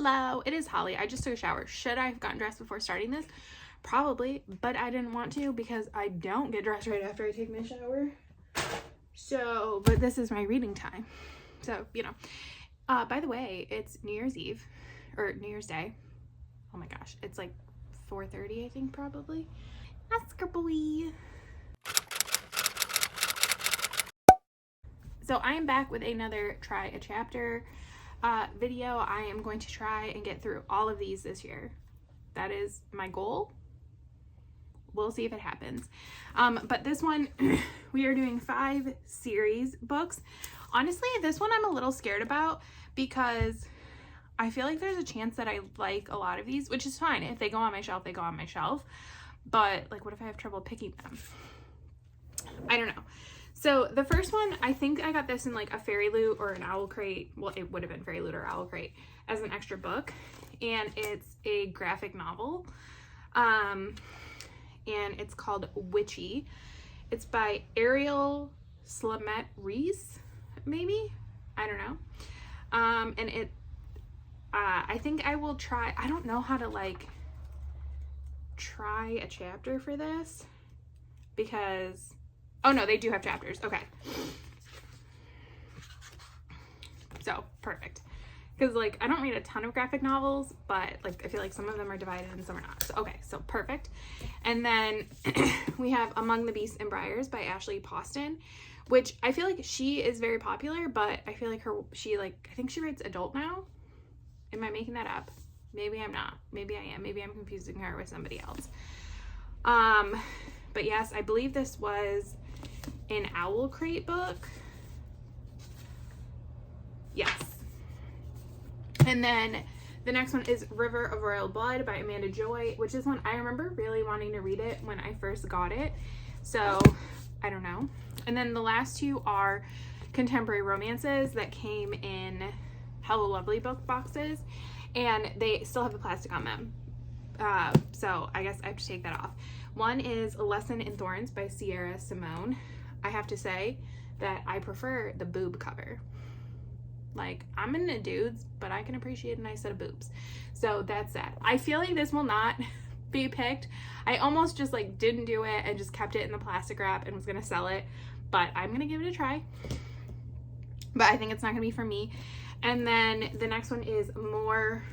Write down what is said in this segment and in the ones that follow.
Hello, it is Holly. I just took a shower. Should I have gotten dressed before starting this? Probably, but I didn't want to because I don't get dressed right after I take my shower. So, but this is my reading time. So, you know. By the way, it's New Year's Eve, or New Year's Day. Oh my gosh, it's like 4:30, I think, probably. Oscar boy. So I am back with another try a chapter video. I am going to try and get through all of these this year. That is my goal. We'll see if it happens. But this one, we are doing 5 series books. Honestly, this one I'm a little scared about because I feel like there's a chance that I like a lot of these, which is fine. If they go on my shelf, they go on my shelf. But like, what if I have trouble picking them? I don't know. So the first one, I think I got this in like a Fairy Loot or an Owl Crate. Well, it would have been Fairy Loot or Owl Crate as an extra book. And it's a graphic novel. And it's called Witchy. It's by Ariel, Slamet, Ries, maybe? I don't know. And it, I think I will try, I don't know how to like try a chapter for this because, oh no, they do have chapters. Okay. So, perfect. Because like, I don't read a ton of graphic novels, but like, I feel like some of them are divided and some are not. So, okay, so perfect. And then we have Among the Beasts and Briars by Ashley Poston, which I feel like she is very popular, but I feel like I think she writes adult now. Am I making that up? Maybe I'm not. Maybe I am. Maybe I'm confusing her with somebody else. But yes, I believe this was an Owl Crate book. Yes. And then the next one is River of Royal Blood by Amanda Joy, which is one I remember really wanting to read it when I first got it. So, I don't know. And then the last 2 are contemporary romances that came in Hello Lovely book boxes, and they still have the plastic on them. So I guess I have to take that off. One is A Lesson in Thorns by Simone. I have to say that I prefer the boob cover. Like, I'm into dudes, but I can appreciate a nice set of boobs. So that's that. I feel like this will not be picked. I almost just like didn't do it and just kept it in the plastic wrap and was gonna sell it, but I'm gonna give it a try. But I think it's not gonna be for me. And then the next one is More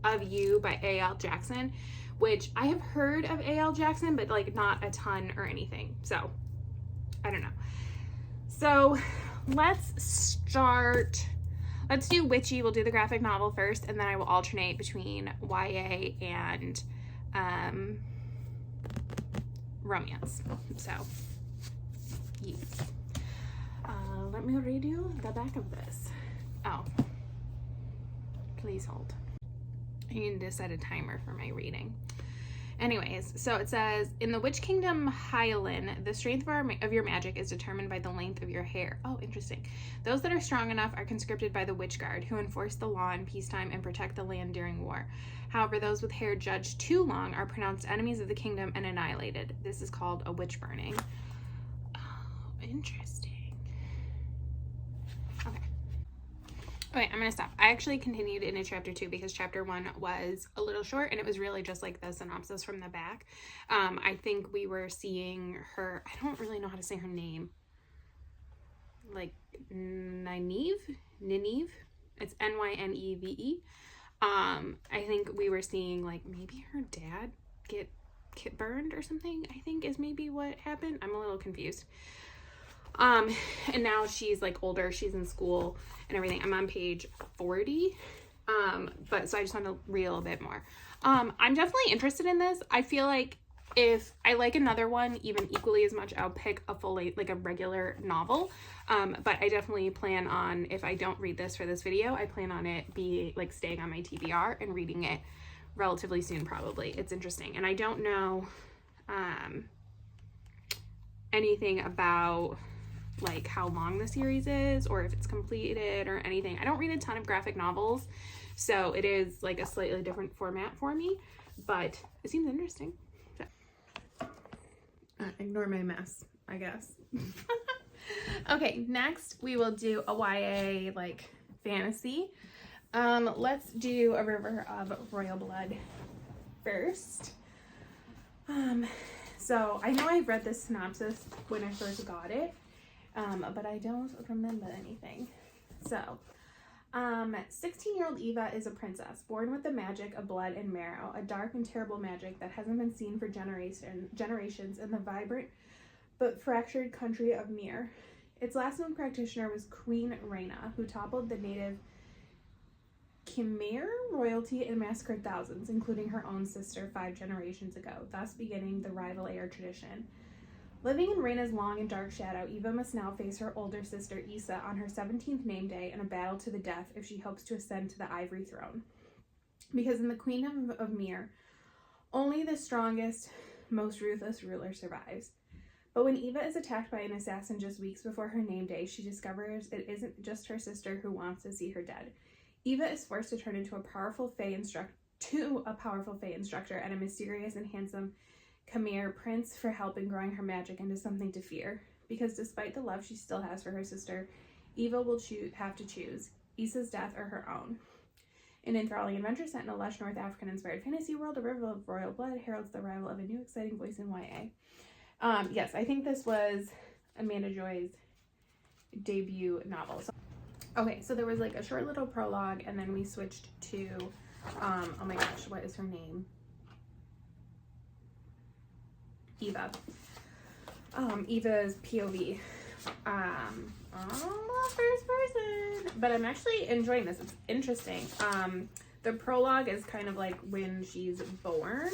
of You by A.L. Jackson, which I have heard of A.L. Jackson, but like not a ton or anything. So I don't know. So let's do Witchy. We'll do the graphic novel first, and then I will alternate between YA and romance. So yes. Let me read you the back of this. Oh, please hold. I need to set a timer for my reading. Anyways, so it says, in the Witch Kingdom Hyalin, the strength of your magic is determined by the length of your hair. Oh, interesting. Those that are strong enough are conscripted by the Witch Guard, who enforce the law in peacetime and protect the land during war. However, those with hair judged too long are pronounced enemies of the kingdom and annihilated. This is called a witch burning. Oh, interesting. Okay, I'm gonna stop. I actually continued into chapter 2 because chapter 1 was a little short and it was really just like the synopsis from the back. I think we were seeing her, I don't really know how to say her name. Like Nynaeve? It's Nyneve. I think we were seeing like maybe her dad get burned or something, I think is maybe what happened. I'm a little confused. And now she's like older, she's in school and everything. I'm on page 40. But so I just want to read a little bit more. I'm definitely interested in this. I feel like if I like another one even equally as much, I'll pick a full like a regular novel. But I definitely plan on, if I don't read this for this video, I plan on it be like staying on my TBR and reading it relatively soon, probably. It's interesting. And I don't know, anything about like how long the series is or if it's completed or anything. I don't read a ton of graphic novels, so it is like a slightly different format for me, but it seems interesting. So. Ignore my mess, I guess. Okay, next we will do a YA like fantasy Let's do a river of royal blood first. So I know I read this synopsis when I first got it, but I don't remember anything. So, 16-year-old Eva is a princess, born with the magic of blood and marrow, a dark and terrible magic that hasn't been seen for generations in the vibrant but fractured country of Mir. Its last known practitioner was Queen Rhaena, who toppled the native Khmer royalty and massacred thousands, including her own sister 5 generations ago, thus beginning the rival heir tradition. Living in Rhaena's long and dark shadow, Eva must now face her older sister Issa on her 17th name day in a battle to the death if she hopes to ascend to the Ivory Throne. Because in the Queendom of Mir, only the strongest, most ruthless ruler survives. But when Eva is attacked by an assassin just weeks before her name day, she discovers it isn't just her sister who wants to see her dead. Eva is forced to turn into a powerful Fae instructor and a mysterious and handsome Khmer prince for help in growing her magic into something to fear. Because despite the love she still has for her sister, Eva will have to choose Issa's death or her own. An enthralling adventure set in a lush North African-inspired fantasy world, a river of royal blood heralds the arrival of a new exciting voice in YA. Yes, I think this was Amanda Joy's debut novel. Okay, so there was like a short little prologue, and then we switched to, oh my gosh, what is her name? Eva. Eva's POV. I'm not first person, but I'm actually enjoying this. It's interesting. The prologue is kind of like when she's born.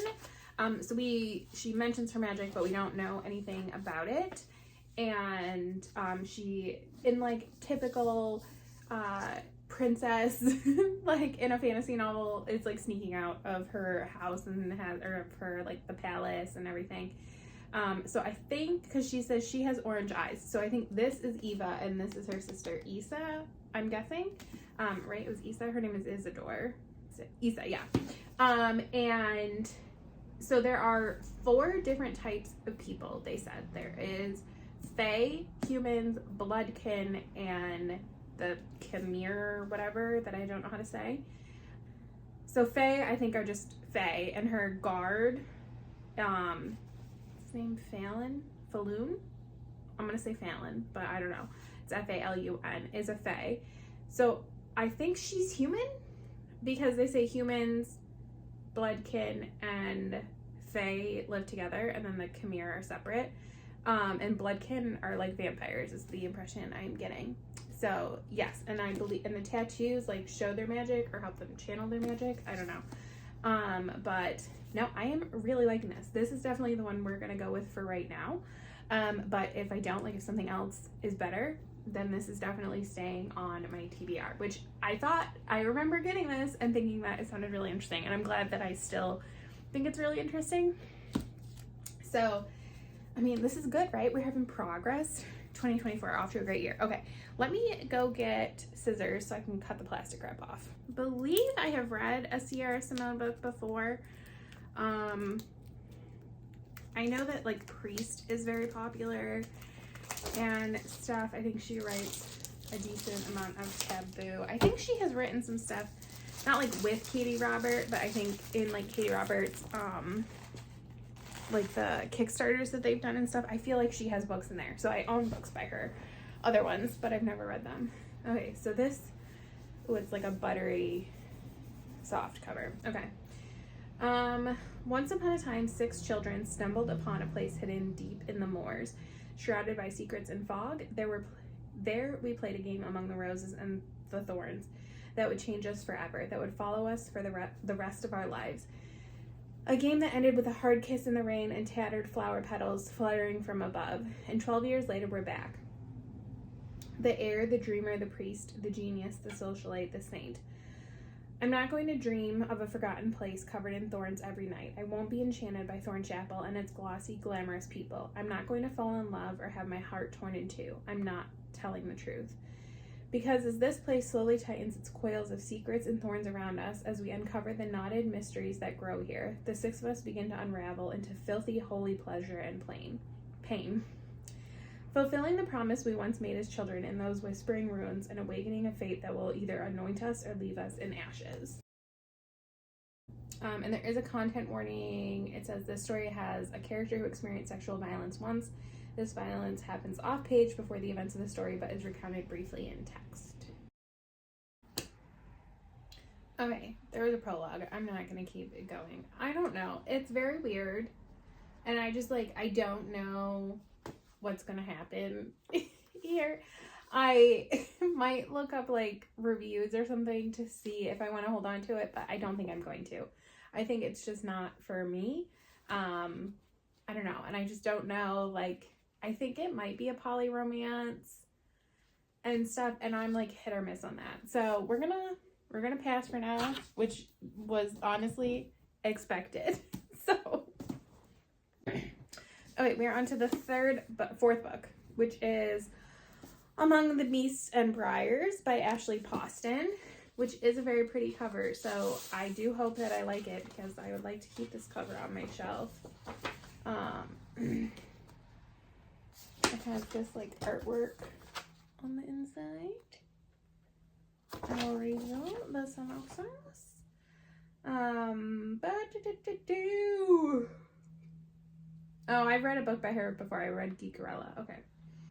So she mentions her magic, but we don't know anything about it. And she, in like typical princess, like in a fantasy novel, is like sneaking out of her house and of her like the palace and everything. So I think, because she says she has orange eyes, so I think this is Eva and this is her sister Issa, I'm guessing. Right, it was Issa, her name is Isidore. Issa, yeah. And so there are 4 different types of people, they said. There is Fae, humans, bloodkin, and the Khmer, whatever, that I don't know how to say. So Fae, I think, are just Fae, and her guard, his name Falun? I'm gonna say Fallon, but I don't know. It's Falun, is a Fae. So I think she's human, because they say humans, bloodkin, and Fae live together, and then the Khmer are separate. And bloodkin are like vampires, is the impression I'm getting. So yes, and I believe, and the tattoos like show their magic or help them channel their magic. I don't know. But no, I am really liking this. This is definitely the one we're gonna go with for right now. But if I don't, like if something else is better, then this is definitely staying on my TBR, which I remember getting this and thinking that it sounded really interesting, and I'm glad that I still think it's really interesting. So, I mean, this is good, right? We're having progress. 2024, off to a great year. Okay, let me go get scissors so I can cut the plastic wrap off. I believe I have read a Sierra Simone book before. I know that like Priest is very popular and stuff. I think she writes a decent amount of taboo. I think she has written some stuff, not like with Katie Robert, but I think in like Katie Robert's, like the Kickstarters that they've done and stuff, I feel like she has books in there. So I own books by her, other ones, but I've never read them. Okay, so this, oh, it's like a buttery, soft cover. Okay. Once upon a time, 6 children stumbled upon a place hidden deep in the moors, shrouded by secrets and fog. There we played a game among the roses and the thorns that would change us forever, that would follow us for the rest of our lives. A game that ended with a hard kiss in the rain and tattered flower petals fluttering from above. And 12 years later, we're back. The heir, the dreamer, the priest, the genius, the socialite, the saint. I'm not going to dream of a forgotten place covered in thorns every night. I won't be enchanted by Thorn Chapel and its glossy, glamorous people. I'm not going to fall in love or have my heart torn in two. I'm not telling the truth. Because as this place slowly tightens its coils of secrets and thorns around us, as we uncover the knotted mysteries that grow here, the 6 of us begin to unravel into filthy, holy pleasure and pain. fulfilling the promise we once made as children in those whispering ruins, and awakening a fate that will either anoint us or leave us in ashes. And there is a content warning. It says this story has a character who experienced sexual violence once. This violence happens off page before the events of the story, but is recounted briefly in text. Okay, there was a prologue. I'm not going to keep it going. I don't know. It's very weird. And I just, like, I don't know what's going to happen here. I might look up, like, reviews or something to see if I want to hold on to it, but I don't think I'm going to. I think it's just not for me. I don't know. And I just don't know, like, I think it might be a poly romance and stuff, and I'm, like, hit or miss on that. So we're gonna pass for now, which was honestly expected. So, okay, we're on to the fourth book, which is Among the Beasts and Briars by Ashley Poston, which is a very pretty cover. So I do hope that I like it, because I would like to keep this cover on my shelf. It has this, like, artwork on the inside. I'll read the synopsis. Oh, I've read a book by her before. I read Geekerella. Okay.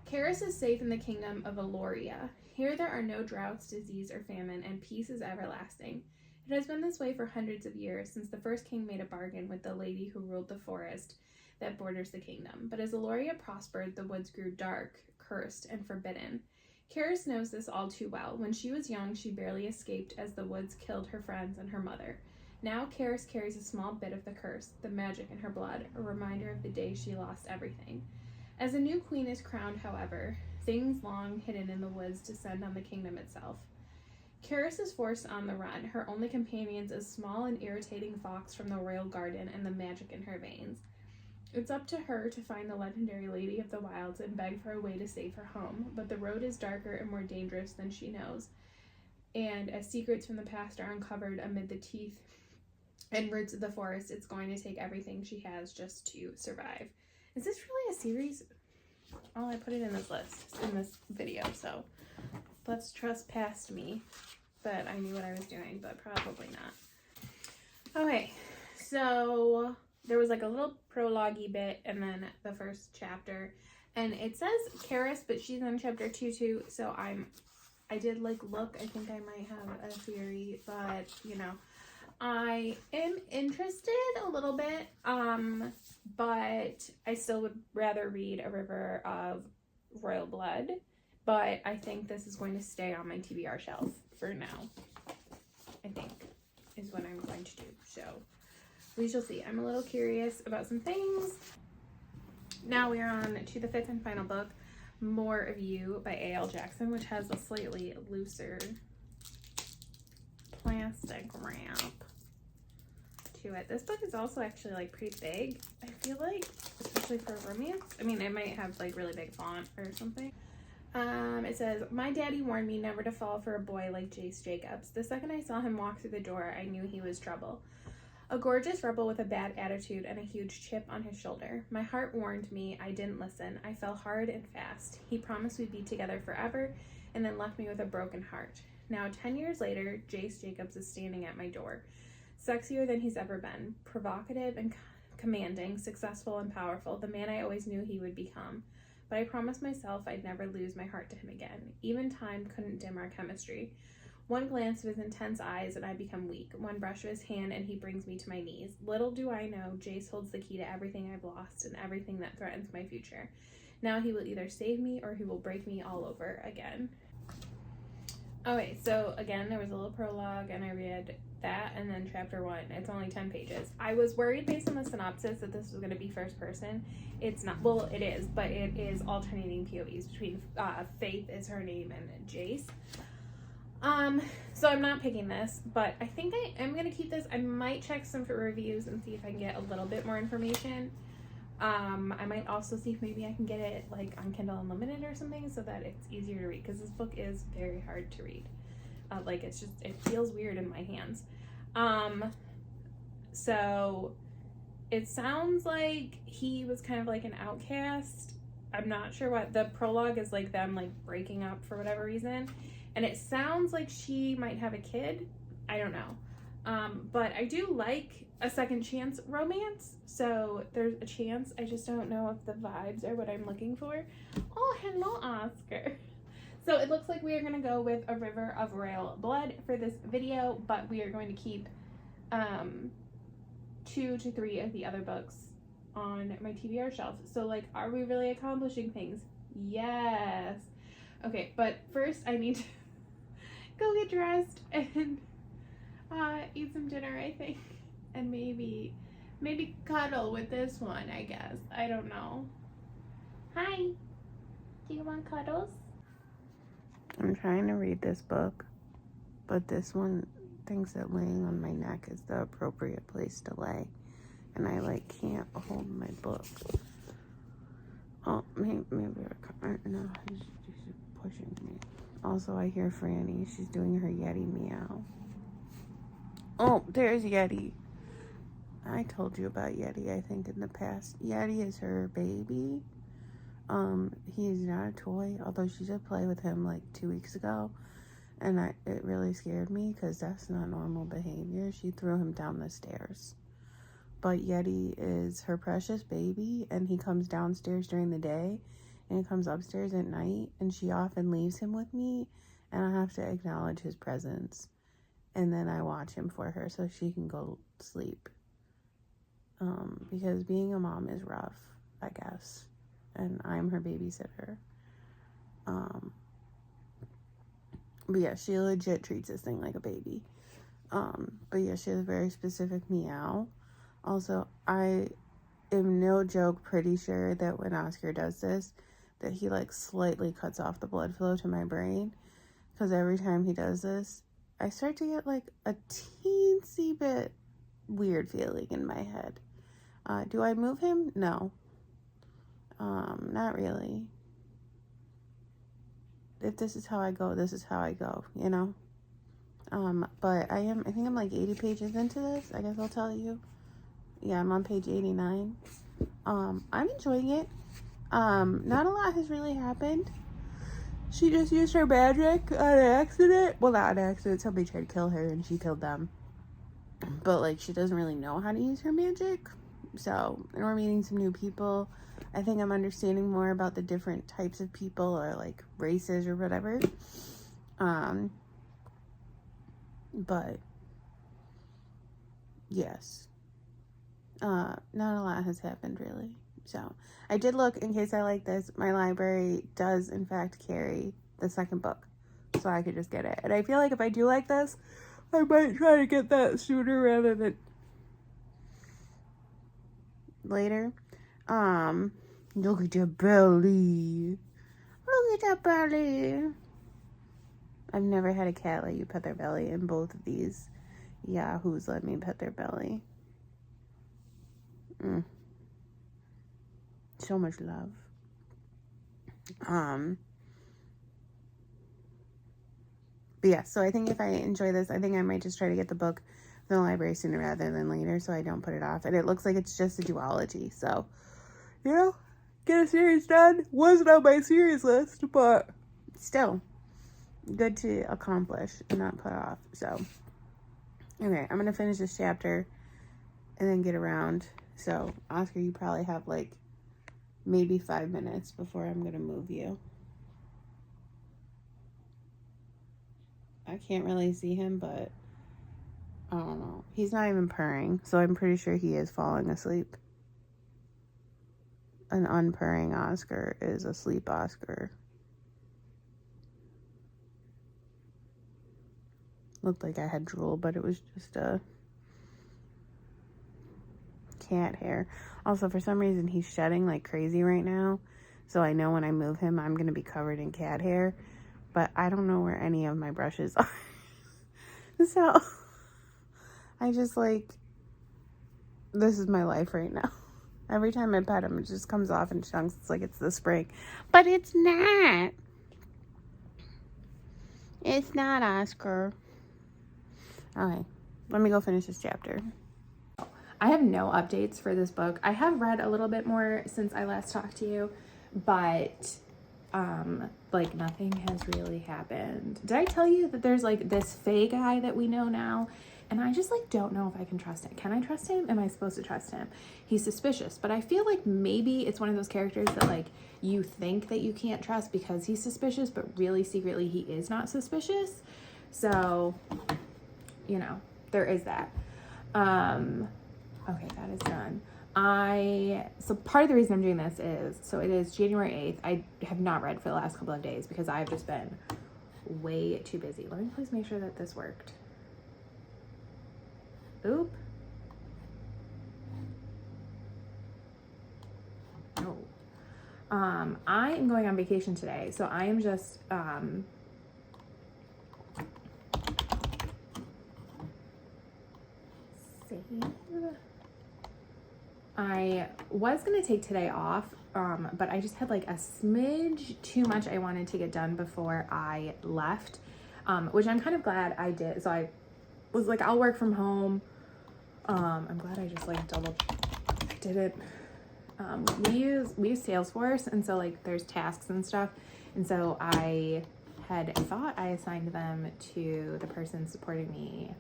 Karis is safe in the kingdom of Aloria. Here there are no droughts, disease, or famine, and peace is everlasting. It has been this way for hundreds of years, since the first king made a bargain with the lady who ruled the forest that borders the kingdom. But as Aloria prospered, the woods grew dark, cursed, and forbidden. Karis knows this all too well. When she was young, she barely escaped as the woods killed her friends and her mother. Now Karis carries a small bit of the curse, the magic in her blood, a reminder of the day she lost everything. As a new queen is crowned, however, things long hidden in the woods descend on the kingdom itself. Karis is forced on the run. Her only companions a small and irritating fox from the royal garden and the magic in her veins. It's up to her to find the legendary Lady of the Wilds and beg for a way to save her home, but the road is darker and more dangerous than she knows. And as secrets from the past are uncovered amid the teeth and roots of the forest, it's going to take everything she has just to survive. Is this really a series? Oh, I put it in this list, in this video, so let's trust past me that I knew what I was doing, but probably not. Okay, so there was like a little prologue-y bit and then the first chapter, and it says Karis, but she's on chapter 2 too, so I did like look. I think I might have a theory, but you know, I am interested a little bit, but I still would rather read A River of Royal Blood, but I think this is going to stay on my TBR shelf for now, I think, is what I'm going to do, so we shall see. I'm a little curious about some things. Now we are on to the fifth and final book, More of You by A.L. Jackson, which has a slightly looser plastic wrap to it. This book is also actually like pretty big, I feel like, especially for romance. I mean, it might have like really big font or something. It says, my daddy warned me never to fall for a boy like Jace Jacobs. The second I saw him walk through the door, I knew he was trouble. A gorgeous rebel with a bad attitude and a huge chip on his shoulder. My heart warned me. I didn't listen. I fell hard and fast. He promised we'd be together forever and then left me with a broken heart. Now, 10 years later, Jace Jacobs is standing at my door. Sexier than he's ever been. Provocative and commanding, successful and powerful. The man I always knew he would become. But I promised myself I'd never lose my heart to him again. Even time couldn't dim our chemistry. One glance of his intense eyes and I become weak. One brush of his hand and he brings me to my knees. Little do I know, Jace holds the key to everything I've lost and everything that threatens my future. Now he will either save me or he will break me all over again. Okay, so again, there was a little prologue and I read that, and then chapter 1. It's only 10 pages. I was worried based on the synopsis that this was going to be first person. It's not. Well, it is, but it is alternating POVs between Faith is her name and Jace. So I'm not picking this, but I think I am going to keep this. I might check some for reviews and see if I can get a little bit more information. I might also see if maybe I can get it like on Kindle Unlimited or something so that it's easier to read, because this book is very hard to read. Like it's just, it feels weird in my hands. So it sounds like he was kind of like an outcast I'm not sure what the prologue is, like them like breaking up for whatever reason, and it sounds like she might have a kid. I don't know, but I do like a second chance romance, so there's a chance. I just don't know if the vibes are what I'm looking for. Oh, hello, Oscar. So it looks like we are going to go with A River of Royal Blood for this video, but we are going to keep 2 to 3 of the other books on my TBR shelf. So, like, are we really accomplishing things? Yes. Okay, but first I need to go get dressed and eat some dinner, I think. And maybe cuddle with this one, I guess. I don't know. Hi. Do you want cuddles? I'm trying to read this book, but this one thinks that laying on my neck is the appropriate place to lay. And I, like, can't hold my book. Oh, maybe I can't. No, she's pushing me. Also, I hear Franny. She's doing her Yeti meow. Oh, there's Yeti. I told you about Yeti, I think, in the past. Yeti is her baby. He's not a toy, although she did play with him, like, 2 weeks ago. And it really scared me, because that's not normal behavior. She threw him down the stairs. But Yeti is her precious baby, and he comes downstairs during the day, and he comes upstairs at night, and she often leaves him with me, and I have to acknowledge his presence. And then I watch him for her so she can go sleep. Because being a mom is rough, I guess. And I'm her babysitter. But yeah, she legit treats this thing like a baby. But yeah, she has a very specific meow. Also, I am no joke pretty sure that when Oscar does this, that he like slightly cuts off the blood flow to my brain. Because every time he does this, I start to get like a teensy bit weird feeling in my head. Do I move him? No. Not really. If this is how I go, this is how I go, you know? But I think I'm like 80 pages into this. I guess I'll tell you. Yeah, I'm on page 89. I'm enjoying it. Not a lot has really happened. She just used her magic on accident. Well, not on accident. Somebody tried to kill her and she killed them. But, like, she doesn't really know how to use her magic. So, and we're meeting some new people. I think I'm understanding more about the different types of people or, like, races or whatever. But, yes. Not a lot has happened, really. So, I did look, in case I like this, my library does, in fact, carry the second book. So I could just get it. And I feel like if I do like this, I might try to get that sooner rather than later. Look at your belly. Look at your belly. I've never had a cat let you pet their belly, and both of these yahoos let me pet their belly. So much love. But yeah, so I think if I enjoy this, I think I might just try to get the book from the library sooner rather than later so I don't put it off. And it looks like it's just a duology. So, you know, get a series done. Wasn't on my series list, but still good to accomplish and not put off. So, okay, I'm going to finish this chapter and then get around. So, Oscar, you probably have like maybe 5 minutes before I'm going to move you. I can't really see him, but I don't know. He's not even purring, so I'm pretty sure he is falling asleep. An unpurring Oscar is a sleep Oscar. Looked like I had drool, but it was just a cat hair. Also, for some reason, he's shedding like crazy right now, so I know when I move him, I'm going to be covered in cat hair. But I don't know where any of my brushes are. So, I just like, this is my life right now. Every time I pet him, it just comes off in chunks. It's like it's the spring. But it's not. It's not, Oscar. Okay, let me go finish this chapter. I have no updates for this book. I have read a little bit more since I last talked to you. but like nothing has really happened. Did I tell you that there's like this Faye guy that we know now? And I just like don't know if I can trust him. Can I trust him? Am I supposed to trust him? He's suspicious, but I feel like maybe it's one of those characters that like you think that you can't trust because he's suspicious, but really secretly he is not suspicious. So, you know, there is that. Okay, that is done. So part of the reason I'm doing this is, so it is January 8th. I have not read for the last couple of days because I've just been way too busy. Let me please make sure that this worked. Oop. No. I am going on vacation today, so I am just, save. I was going to take today off, but I just had like a smidge too much I wanted to get done before I left, which I'm kind of glad I did. So I was like, I'll work from home. I'm glad I just like I did it. We use Salesforce, and so like there's tasks and stuff. And so I had thought I assigned them to the person supporting me,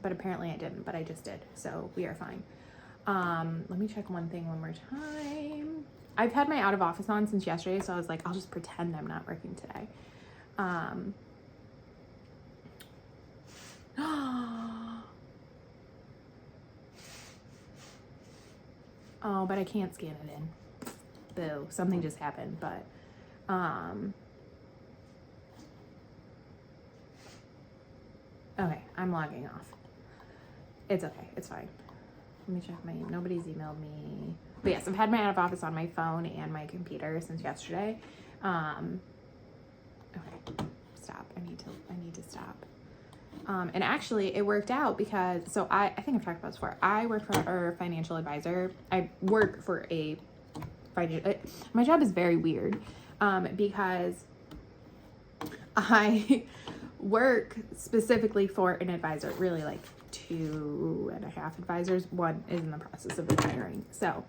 but apparently I didn't, but I just did. So we are fine. Let me check one thing one more time. I've had my out of office on since yesterday, so I was like, I'll just pretend I'm not working today. Oh, but I can't scan it in. Boo. Something just happened, but, okay, I'm logging off. It's okay. It's fine. Let me check nobody's emailed me. But yes, I've had my out of office on my phone and my computer since yesterday. Okay, stop. I need to stop. And actually it worked out because, so I think I've talked about this before. I work for a financial advisor. I work for my job is very weird, because I work specifically for an advisor, really like 2.5 advisors. One is in the process of retiring. So,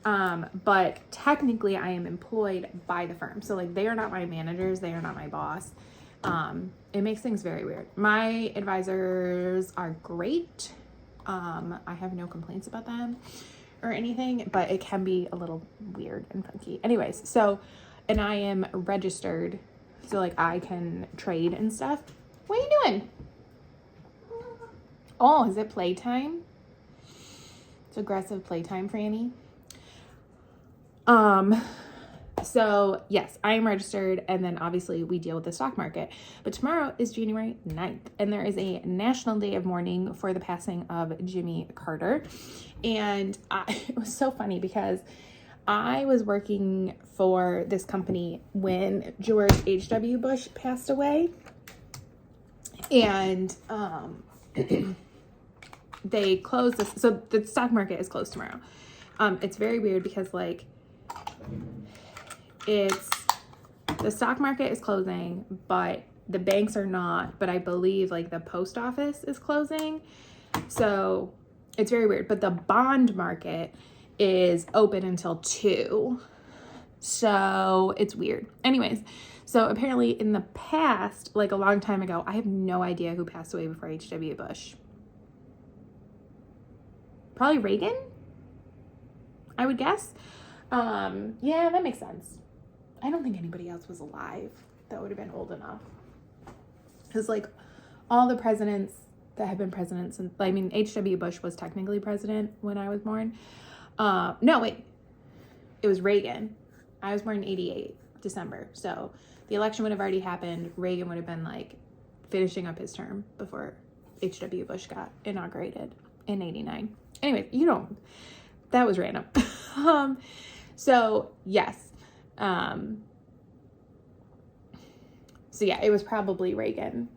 but technically I am employed by the firm. So like they are not my managers. They are not my boss. It makes things very weird. My advisors are great. I have no complaints about them or anything, but it can be a little weird and funky. Anyways, so, and I am registered, so like I can trade and stuff. What are you doing? Oh, is it playtime? It's aggressive playtime, Franny. So yes, I am registered, and then obviously we deal with the stock market. But tomorrow is January 9th, and there is a national day of mourning for the passing of Jimmy Carter. And it was so funny because I was working for this company when George H.W. Bush passed away. And they closed this, so the stock market is closed tomorrow. It's very weird because like the stock market is closing, but the banks are not, but I believe like the post office is closing. So it's very weird, but the bond market is open until 2. So it's weird. Anyways, so apparently in the past, like a long time ago, I have no idea who passed away before H.W. Bush. Probably Reagan, I would guess. Yeah, that makes sense. I don't think anybody else was alive that would have been old enough. Because like all the presidents that have been presidents, and I mean, H.W. Bush was technically president when I was born. No, wait, it was Reagan. I was born in 88, December. So the election would have already happened. Reagan would have been like finishing up his term before H.W. Bush got inaugurated in 89. Anyway, that was random. So yes. So yeah, it was probably Reagan.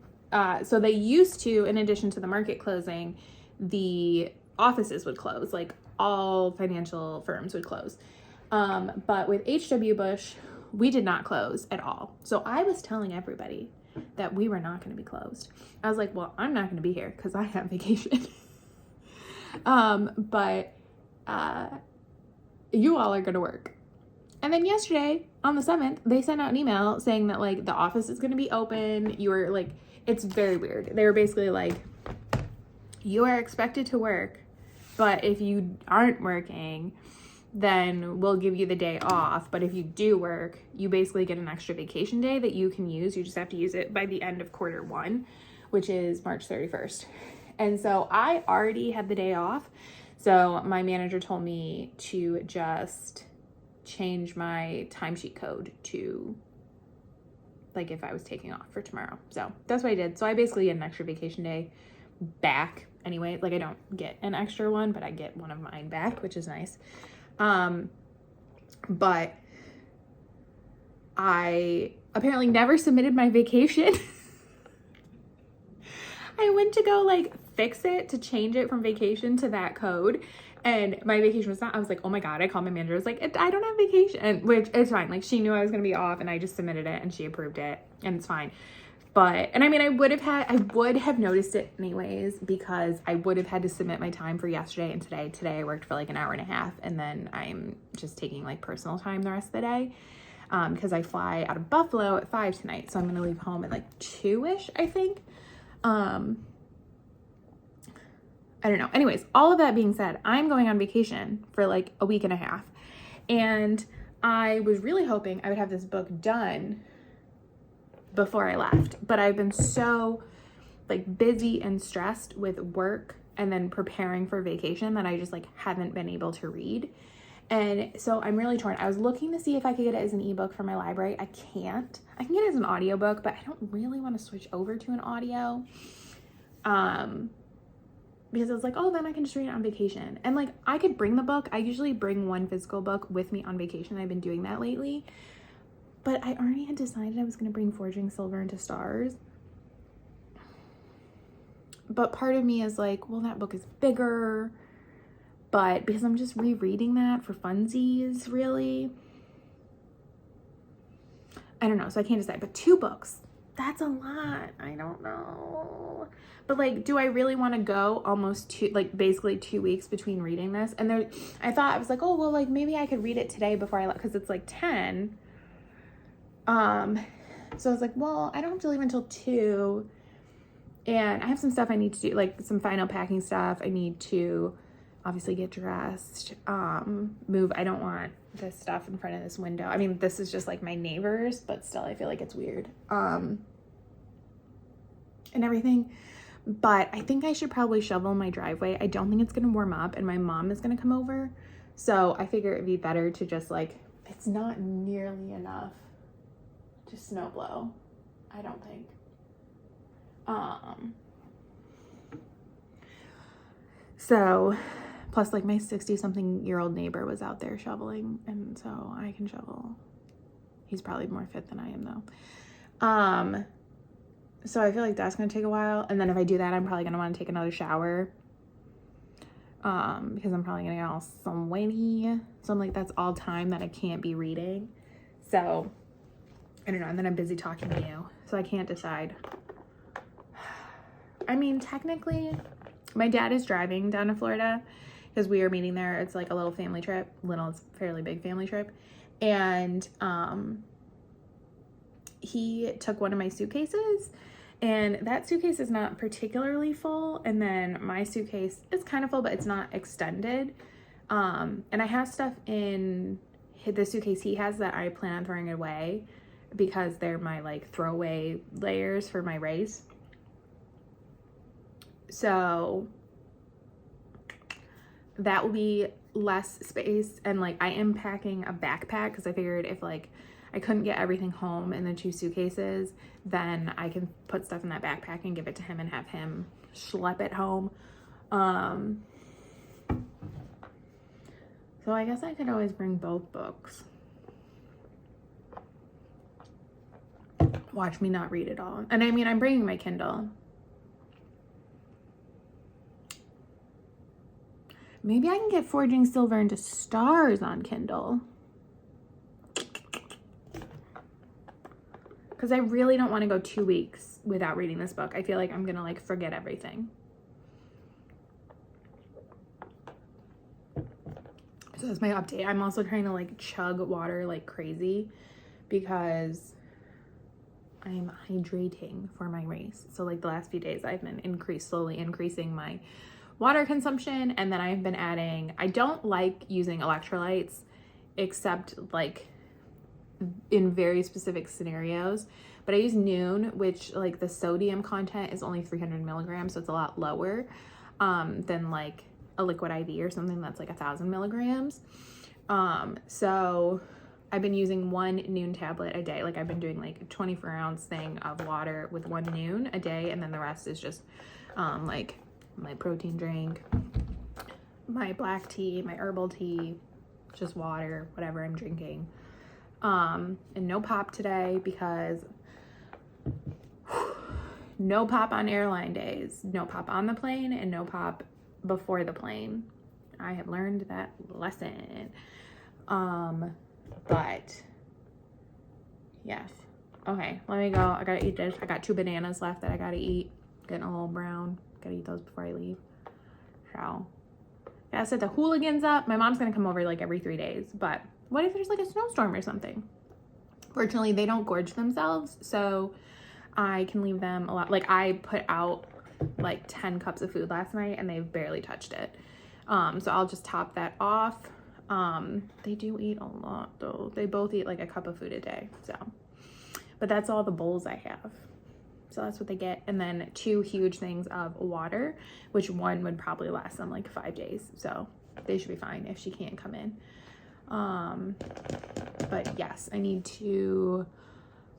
So they used to, in addition to the market closing, the offices would close, like all financial firms would close. But with H.W. Bush, we did not close at all. So I was telling everybody that we were not going to be closed. I was like, well, I'm not going to be here because I have vacation. But you all are going to work. And then yesterday, on the 7th, they sent out an email saying that, like, the office is going to be open. You were, like, it's very weird. They were basically like, you are expected to work, but if you aren't working, then we'll give you the day off. But if you do work, you basically get an extra vacation day that you can use. You just have to use it by the end of Q1, which is March 31st. And so I already had the day off. So my manager told me to just change my timesheet code to, like, if I was taking off for tomorrow. So that's what I did. So I basically get an extra vacation day back anyway. Like, I don't get an extra one, but I get one of mine back, which is nice. But I apparently never submitted my vacation. I went to go, like, fix it to change it from vacation to that code, and my vacation was not. I was like, oh my god. I called my manager. I was like, I don't have vacation, which is fine. Like, she knew I was gonna be off, and I just submitted it and she approved it, and it's fine. But, and I mean, I would have noticed it anyways, because I would have had to submit my time for yesterday and today. Today I worked for like an hour and a half, and then I'm just taking like personal time the rest of the day, because I fly out of Buffalo at 5 tonight. So I'm going to leave home at like 2-ish, I think. I don't know. Anyways, all of that being said, I'm going on vacation for like a week and a half, and I was really hoping I would have this book done before I left, but I've been so like busy and stressed with work and then preparing for vacation that I just like haven't been able to read. And so I'm really torn. I was looking to see if I could get it as an ebook for my library. I can't. I can get it as an audiobook, but I don't really want to switch over to an audio. Because I was like, oh, then I can just read it on vacation. And like, I could bring the book. I usually bring one physical book with me on vacation. I've been doing that lately. But I already had decided I was going to bring Forging Silver into Stars. But part of me is like, well, that book is bigger. But because I'm just rereading that for funsies, really. I don't know. So I can't decide. But 2 books, that's a lot. I don't know. But like, do I really want to go almost basically 2 weeks between reading this? And I thought, I was like, oh, well, like maybe I could read it today before I left, because it's like 10. So I was like, well, I don't have to leave until 2, and I have some stuff I need to do, like some final packing stuff. I need to obviously get dressed, move. I don't want this stuff in front of this window. I mean, this is just like my neighbors, but still I feel like it's weird, and everything. But I think I should probably shovel my driveway. I don't think it's going to warm up, and my mom is going to come over. So I figure it'd be better to just like, it's not nearly enough to snow blow, I don't think. So plus like my 60-something-year-old neighbor was out there shoveling, and so I can shovel. He's probably more fit than I am though. So I feel like that's gonna take a while, and then if I do that, I'm probably gonna want to take another shower, because I'm probably gonna get all sweaty. So I'm like, that's all time that I can't be reading. So I don't know. And then I'm busy talking to you, so I can't decide. I mean, technically, my dad is driving down to Florida because we are meeting there. It's like a little family trip. It's a fairly big family trip. And he took one of my suitcases, and that suitcase is not particularly full. And then my suitcase is kind of full, but it's not extended. And I have stuff in the suitcase he has that I plan on throwing away, because they're my like throwaway layers for my Ries. So that will be less space. And like, I am packing a backpack because I figured if like I couldn't get everything home in the 2 suitcases, then I can put stuff in that backpack and give it to him and have him schlep it home. So I guess I could always bring both books. Watch me not read it all. And I mean, I'm bringing my Kindle. Maybe I can get Forging Silver into Stars on Kindle. Because I really don't want to go 2 weeks without reading this book. I feel like I'm going to like forget everything. So that's my update. I'm also trying to like chug water like crazy because I'm hydrating for my race. So like the last few days I've been slowly increasing my water consumption, and then I've been adding, I don't like using electrolytes except like in very specific scenarios, but I use Noon, which like the sodium content is only 300 milligrams, so it's a lot lower than like a liquid IV or something that's like 1,000 milligrams. So I've been using one Noon tablet a day. Like I've been doing like a 24-ounce thing of water with one Noon a day, and then the rest is just like my protein drink, my black tea, my herbal tea, just water, whatever I'm drinking. And no pop today because no pop on airline days, no pop on the plane, and no pop before the plane. I have learned that lesson. But yes. Okay, let me go. I gotta eat this. I got 2 bananas left that I gotta eat. Getting a little brown. Gotta eat those before I leave. So, gotta set the hooligans up. My mom's gonna come over like every 3 days, but what if there's like a snowstorm or something? Fortunately, they don't gorge themselves, so I can leave them a lot. Like I put out like 10 cups of food last night and they've barely touched it. So I'll just top that off. They do eat a lot though. They both eat like a cup of food a day. So, but that's all the bowls I have. So that's what they get. And then 2 huge things of water, which one would probably last them like 5 days. So they should be fine if she can't come in. But yes, I need to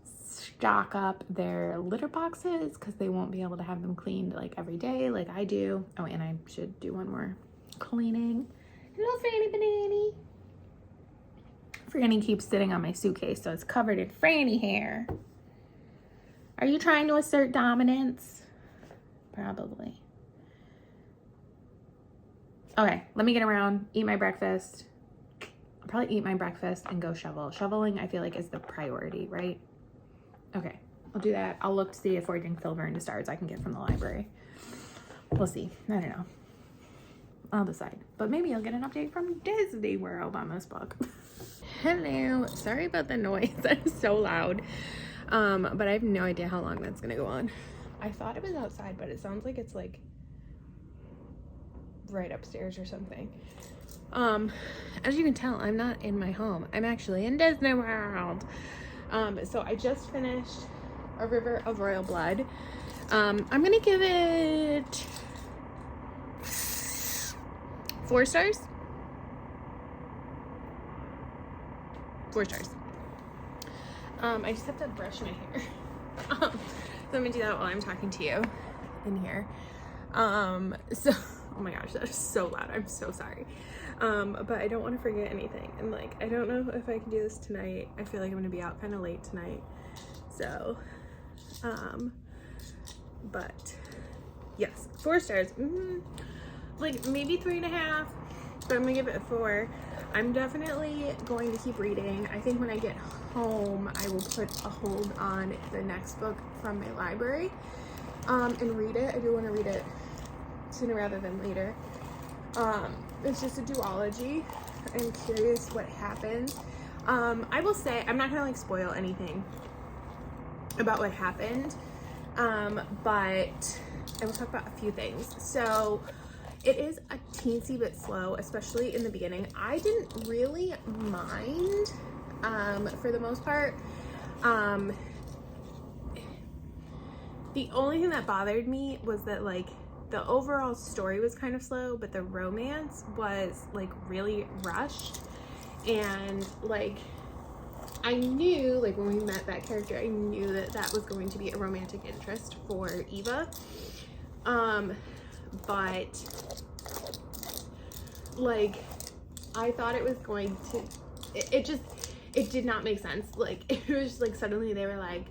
stock up their litter boxes because they won't be able to have them cleaned like every day like I do. Oh, and I should do one more cleaning. Hello, Franny Banani. Franny keeps sitting on my suitcase, so it's covered in Franny hair. Are you trying to assert dominance? Probably. Okay, let me get around, eat my breakfast. I'll probably eat my breakfast and go shovel. Shoveling, I feel like, is the priority, right? Okay, I'll do that. I'll look to see if foraging silver and stars I can get from the library. We'll see. I don't know. I'll decide. But maybe I'll get an update from Disney World on this book. Hello. Sorry about the noise. That's so loud. But I have no idea how long that's gonna go on. I thought it was outside, but it sounds like it's like right upstairs or something. As you can tell, I'm not in my home. I'm actually in Disney World. So I just finished A River of Royal Blood. I'm gonna give it 4 stars. 4 stars. I just have to brush my hair. So I'm gonna do that while I'm talking to you in here. So, oh my gosh, that's so loud. I'm so sorry. But I don't want to forget anything. And like, I don't know if I can do this tonight. I feel like I'm gonna be out kind of late tonight. So, but yes, 4 stars. Like maybe 3.5, but I'm gonna give it 4. I'm definitely going to keep reading. I think when I get home, I will put a hold on the next book from my library, and read it. I do want to read it sooner rather than later. It's just a duology. I'm curious what happens. I will say, I'm not gonna like spoil anything about what happened, but I will talk about a few things. So it is a teensy bit slow, especially in the beginning. I didn't really mind, for the most part. The only thing that bothered me was that like the overall story was kind of slow, but the romance was like really rushed. And like I knew, like when we met that character, I knew that that was going to be a romantic interest for Eva. But like I thought it was going to, it did not make sense. Like it was just like suddenly they were like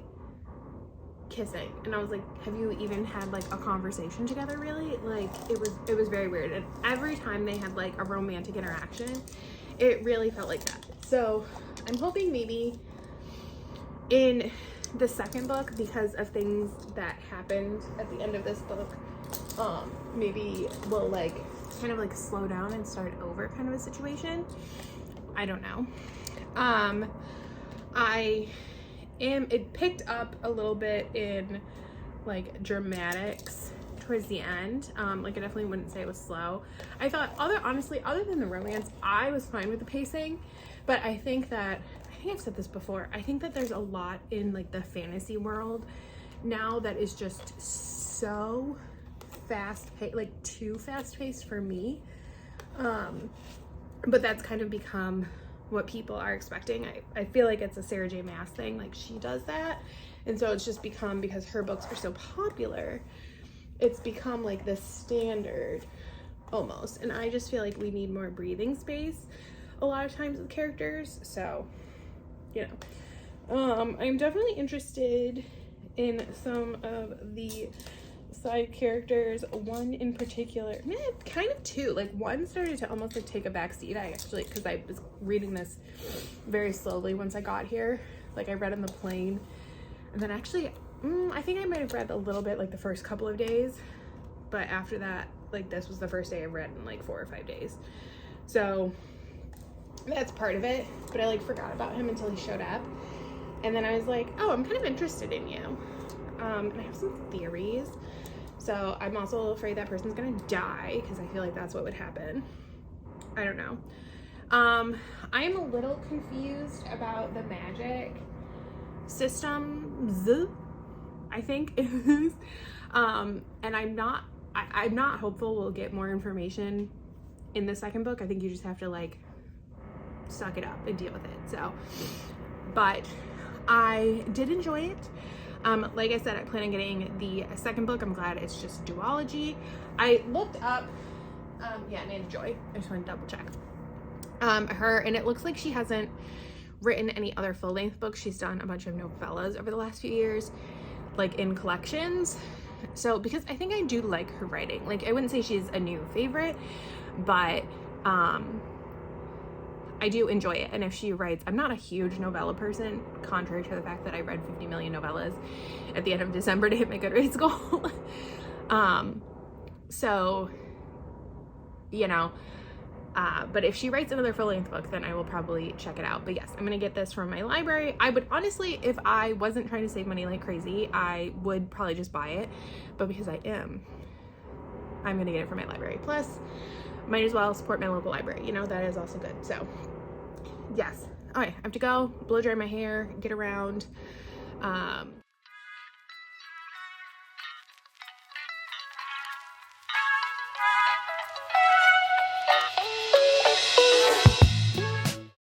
kissing, and I was like, have you even had like a conversation together really? Like it was very weird. And every time they had like a romantic interaction, it really felt like that. So I'm hoping maybe in the second book, because of things that happened at the end of this book, maybe will like kind of like slow down and start over kind of a situation. I don't know. It picked up a little bit in like dramatics towards the end. Like I definitely wouldn't say it was slow. I thought honestly, other than the romance, I was fine with the pacing, but I think I've said this before. I think that there's a lot in like the fantasy world now that is just so fast paced, like too fast paced for me. But that's kind of become what people are expecting. I feel like it's a Sarah J. Maas thing, like she does that, and so it's just become, because her books are so popular, it's become like the standard almost, and I just feel like we need more breathing space a lot of times with characters. So you know, I'm definitely interested in some of the side characters. One in particular, kind of two, like one started to almost like take a back seat. I actually, because I was reading this very slowly once I got here, like I read on the plane, and then actually I think I might have read a little bit like the first couple of days, but after that, like this was the first day I've read in like 4 or 5 days, so that's part of it. But I like forgot about him until he showed up, and then I was like, oh, I'm kind of interested in you, and I have some theories. So I'm also afraid that person's gonna die, because I feel like that's what would happen. I don't know. I am a little confused about the magic systems, I think it is. And I'm not hopeful we'll get more information in the second book. I think you just have to like suck it up and deal with it. So, but I did enjoy it. Like I said, I plan on getting the second book. I'm glad it's just duology. I looked up, Amanda Joy. I just want to double check. Her, and it looks like she hasn't written any other full-length books. She's done a bunch of novellas over the last few years, like in collections. So, because I think I do like her writing. Like, I wouldn't say she's a new favorite, but, I do enjoy it. And if she writes, I'm not a huge novella person, contrary to the fact that I read 50 million novellas at the end of December to hit my Goodreads goal. So, you know, but if she writes another full-length book, then I will probably check it out. But yes, I'm gonna get this from my library. I would honestly, if I wasn't trying to save money like crazy, I would probably just buy it. But because I am, I'm gonna get it from my library. Plus, might as well support my local library, you know, that is also good. So yes. All right, I have to go blow dry my hair, get around.